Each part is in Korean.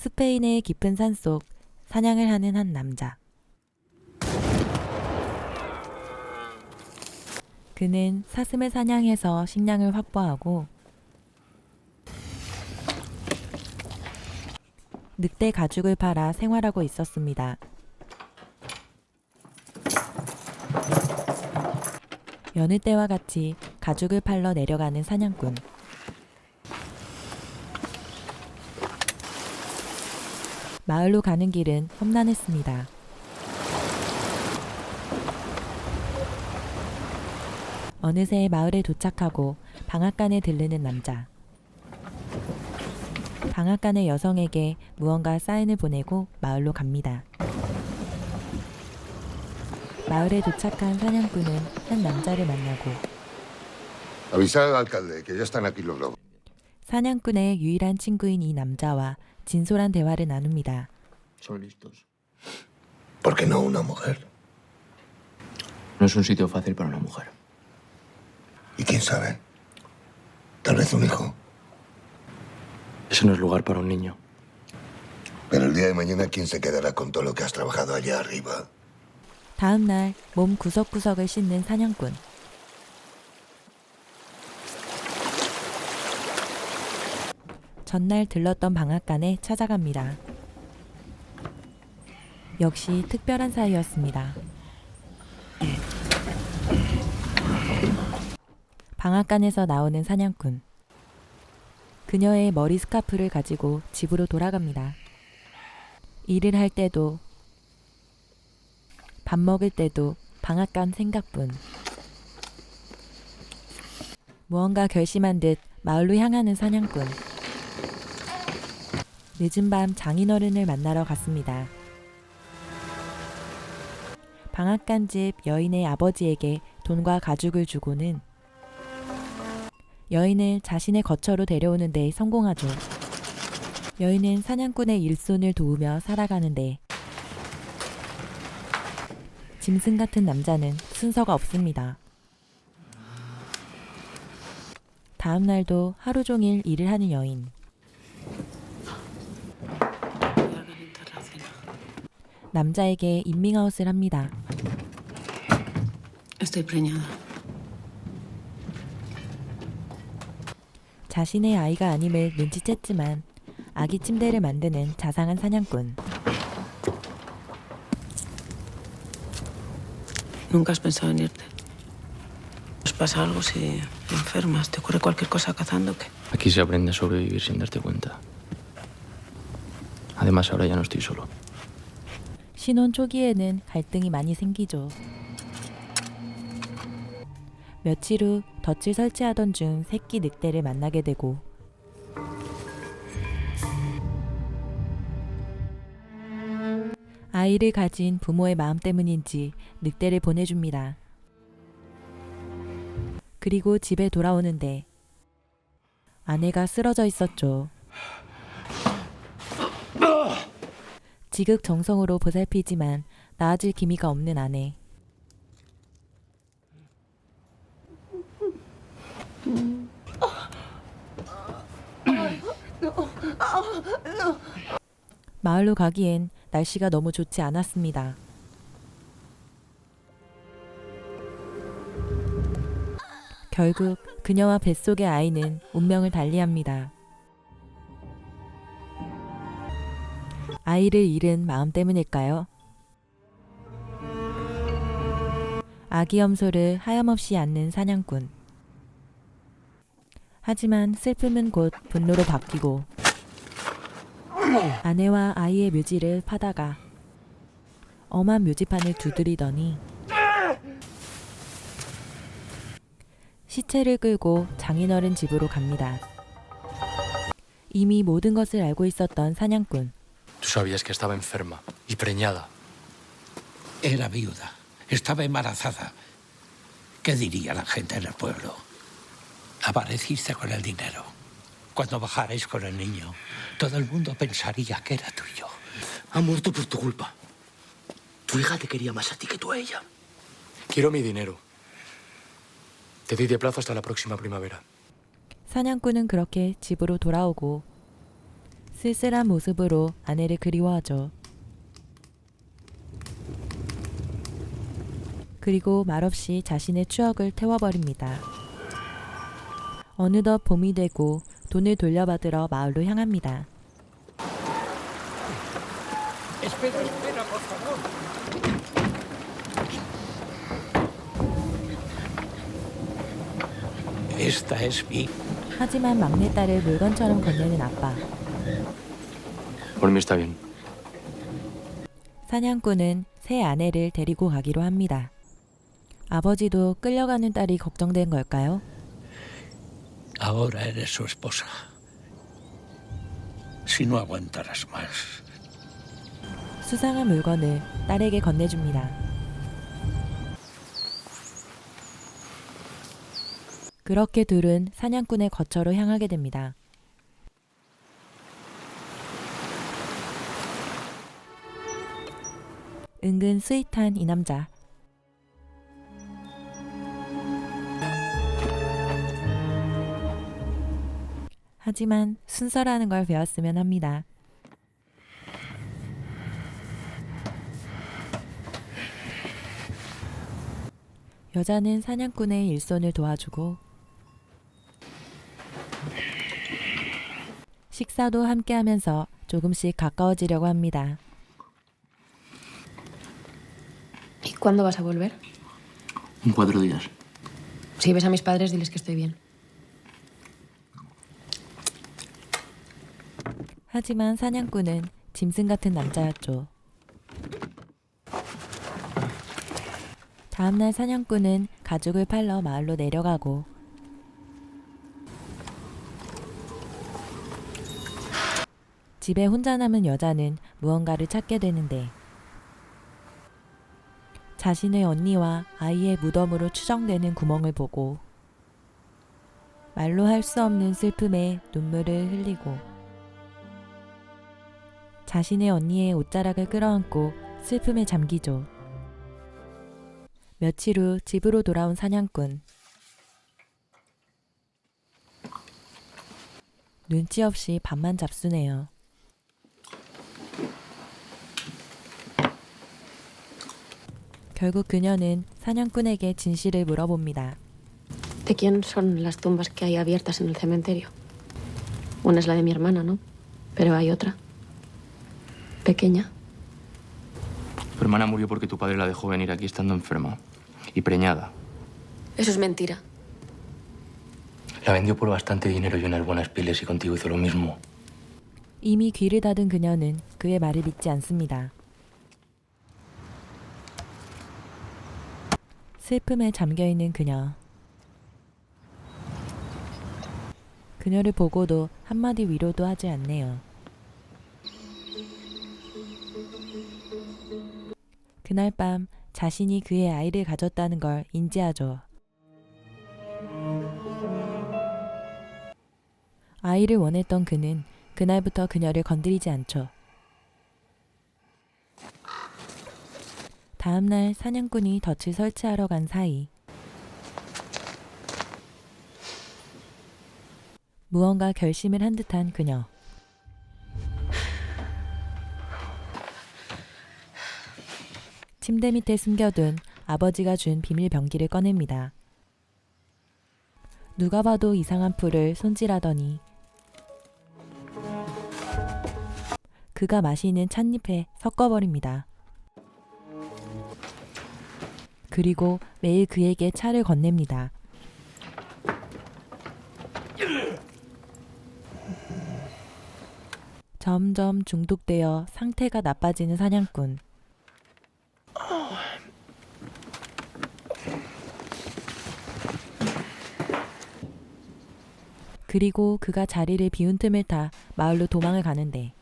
스페인의 깊은 산속 사냥을 하는 한 남자. 그는 사슴을 사냥해서 식량을 확보하고 늑대 가죽을 팔아 생활하고 있었습니다. 여느 때와 같이 가죽을 팔러 내려가는 사냥꾼. 마을로 가는 길은 험난했습니다. 어느새 마을에 도착하고 방앗간에 들르는 남자. 방앗간의 여성에게 무언가 사인을 보내고 마을로 갑니다. 마을에 도착한 사냥꾼은 한 남자를 만나고 Avisar al alcalde que ya están aquí los lobos. 사냥꾼의 유일한 친구인 이 남자와 진솔한 대화를 나눕니다. Son listos. ¿Por qué no una mujer? No es un sitio fácil para una mujer. ¿Y quién sabe? Tal vez un hijo. Ese no es lugar para un niño. Pero el día de mañana, ¿quién se quedará con todo lo que has trabajado allá arriba? 다음 날 몸 구석구석을 씻는 사냥꾼. 전날 들렀던 방앗간에 찾아갑니다. 역시 특별한 사이였습니다. 방앗간에서 나오는 사냥꾼. 그녀의 머리 스카프를 가지고 집으로 돌아갑니다. 일을 할 때도 밥 먹을 때도 방앗간 생각뿐. 무언가 결심한 듯 마을로 향하는 사냥꾼. 늦은 밤 장인어른을 만나러 갔습니다. 방앗간 집 여인의 아버지에게 돈과 가죽을 주고는 여인을 자신의 거처로 데려오는 데 성공하죠. 여인은 사냥꾼의 일손을 도우며 살아가는데 짐승 같은 남자는 순서가 없습니다. 다음 날도 하루 종일 일을 하는 여인. 남자에게 인밍아웃을 합니다. Estoy preñada. 자신의 아이가 아님을 눈치챘지만 아기 침대를 만드는 자상한 사냥꾼. Nunca has pensado en irte. ¿Nos pasa algo si enfermas? ¿Te ocurre cualquier cosa cazando? ¿Qué? Aquí se aprende a sobrevivir sin darte cuenta. Además, ahora ya no estoy solo. 신혼 초기에는 갈등이 많이 생기죠. 며칠 후 덫을 설치하던 중 새끼 늑대를 만나게 되고 아이를 가진 부모의 마음 때문인지 늑대를 보내줍니다. 그리고 집에 돌아오는데 아내가 쓰러져 있었죠. 지극정성으로 보살피지만 나아질 기미가 없는 아내. 마을로 가기엔 날씨가 너무 좋지 않았습니다. 결국 그녀와 뱃속의 아이는 운명을 달리합니다. 아이를 잃은 마음 때문일까요? 아기 염소를 하염없이 안는 사냥꾼. 하지만 슬픔은 곧 분노로 바뀌고 아내와 아이의 묘지를 파다가 엄한 묘지판을 두드리더니 시체를 끌고 장인어른 집으로 갑니다. 이미 모든 것을 알고 있었던 사냥꾼. Tú sabías que estaba enferma y preñada. Era viuda. Estaba embarazada. ¿Qué diría la gente en el pueblo? Apareciste con el dinero. Cuando bajarais con el niño, todo el mundo pensaría que era tuyo. Ha muerto por tu culpa. Tu hija te quería más a ti que tú a ella. Quiero mi dinero. Te doy de plazo hasta la próxima primavera. 사냥꾼은 그렇게 집으로 돌아오고 쓸쓸한 모습으로 아내를 그리워하죠. 그리고 말없이 자신의 추억을 태워버립니다. 어느덧 봄이 되고 돈을 돌려받으러 마을로 향합니다. Espera, espera, por favor. Esta es mi... 하지만 막내딸을 물건처럼 건네는 아빠. Por mí está bien. 사냥꾼은 새 아내를 데리고 가기로 합니다. 아버지도 끌려가는 딸이 걱정된 걸까요? Ahora eres su esposa. Si no aguantarás más. 수상한 물건을 딸에게 건네줍니다. 그렇게 둘은 사냥꾼의 거처로 향하게 됩니다. 은근 스윗한 이 남자. 하지만 순서라는 걸 배웠으면 합니다. 여자는 사냥꾼의 일손을 도와주고 식사도 함께 하면서 조금씩 가까워지려고 합니다. ¿Y cuándo vas a volver? En 4 días. Si ves a mis padres, diles que estoy bien. 하지만 사냥꾼은 짐승 같은 남자였죠. 다음날 사냥꾼은 가죽을 팔러 마을로 내려가고 집에 혼자 남은 여자는 무언가를 찾게 되는데 자신의 언니와 아이의 무덤으로 추정되는 구멍을 보고 말로 할 수 없는 슬픔에 눈물을 흘리고 자신의 언니의 옷자락을 끌어안고 슬픔에 잠기죠. 며칠 후 집으로 돌아온 사냥꾼. 눈치 없이 밥만 잡수네요. 결국 그녀는 사냥꾼에게 진실을 물어봅니다. ¿De quién son las tumbas que hay abiertas en el cementerio? Una es la de mi hermana, ¿no? Pero hay otra. Pequeña. Tu hermana murió porque tu padre la dejó venir aquí estando enferma y preñada. Eso es mentira. La vendió por bastante dinero y unas buenas pieles y contigo hizo lo mismo. 이미 귀를 닫은 그녀는 그의 말을 믿지 않습니다. 슬픔에 잠겨있는 그녀. 그녀를 보고도 한마디 위로도 하지 않네요. 그날 밤 자신이 그의 아이를 가졌다는 걸 인지하죠. 아이를 원했던 그는 그날부터 그녀를 건드리지 않죠. 다음날 사냥꾼이 덫을 설치하러 간 사이 무언가 결심을 한 듯한 그녀. 침대 밑에 숨겨둔 아버지가 준 비밀 병기를 꺼냅니다. 누가 봐도 이상한 풀을 손질하더니 그가 마시는 찻잎에 섞어버립니다. 그리고 매일 그에게 차를 건넵니다. 점점 중독되어 상태가 나빠지는 사냥꾼. 그리고 그가 자리를 비운 틈을 타 마을로 도망을 가는데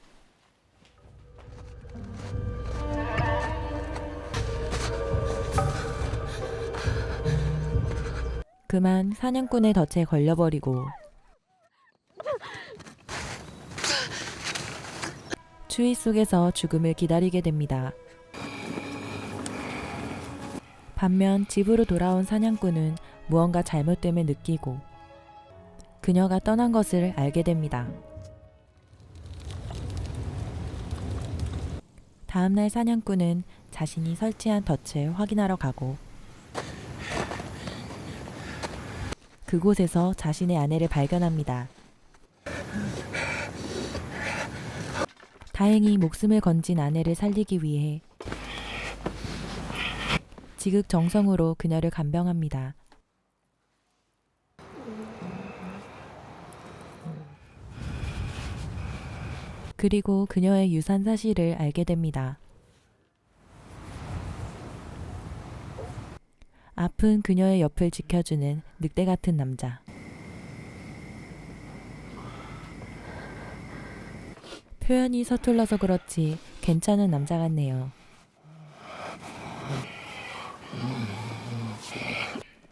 그만 사냥꾼의 덫에 걸려버리고 추위 속에서 죽음을 기다리게 됩니다. 반면 집으로 돌아온 사냥꾼은 무언가 잘못됨을 느끼고 그녀가 떠난 것을 알게 됩니다. 다음날 사냥꾼은 자신이 설치한 덫을 확인하러 가고 그곳에서 자신의 아내를 발견합니다. 다행히 목숨을 건진 아내를 살리기 위해 지극정성으로 그녀를 간병합니다. 그리고 그녀의 유산 사실을 알게 됩니다. 아픈 그녀의 옆을 지켜주는 늑대 같은 남자. 표현이 서툴러서 그렇지 괜찮은 남자 같네요.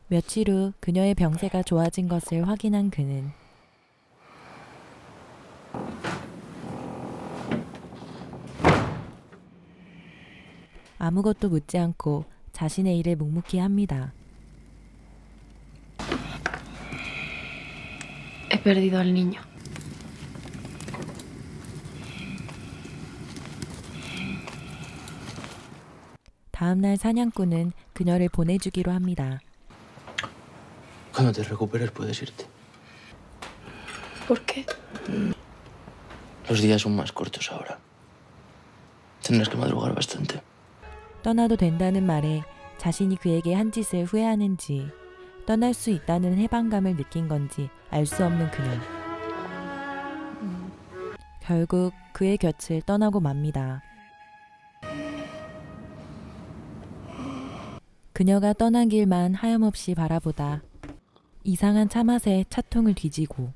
며칠 후 그녀의 병세가 좋아진 것을 확인한 그는 아무것도 묻지 않고 자신의 일을 묵묵히 합니다. He perdido al niño. 다음날 사냥꾼은 그녀를 보내주기로 합니다. Cuando te recuperes puedes irte. ¿Por qué? Los días son más cortos ahora. Tendrás que madrugar bastante. 떠나도 된다는 말에 자신이 그에게 한 짓을 후회하는지 떠날 수 있다는 해방감을 느낀 건지 알 수 없는 그녀. 결국 그의 곁을 떠나고 맙니다. 그녀가 떠난 길만 하염없이 바라보다 이상한 차 맛에 차통을 뒤지고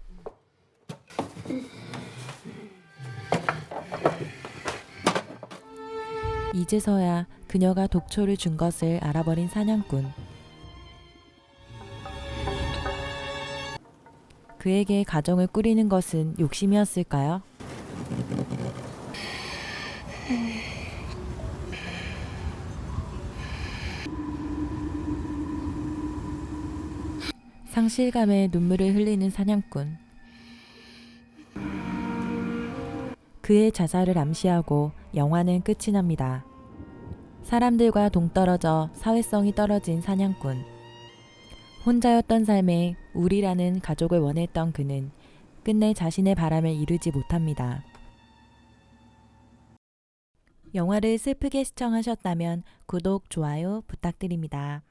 이제서야 그녀가 독초를 준 것을 알아버린 사냥꾼. 그에게 가정을 꾸리는 것은 욕심이었을까요? 상실감에 눈물을 흘리는 사냥꾼. 그의 자살을 암시하고 영화는 끝이 납니다. 사람들과 동떨어져 사회성이 떨어진 사냥꾼. 혼자였던 삶에 우리라는 가족을 원했던 그는 끝내 자신의 바람을 이루지 못합니다. 영화를 슬프게 시청하셨다면 구독, 좋아요 부탁드립니다.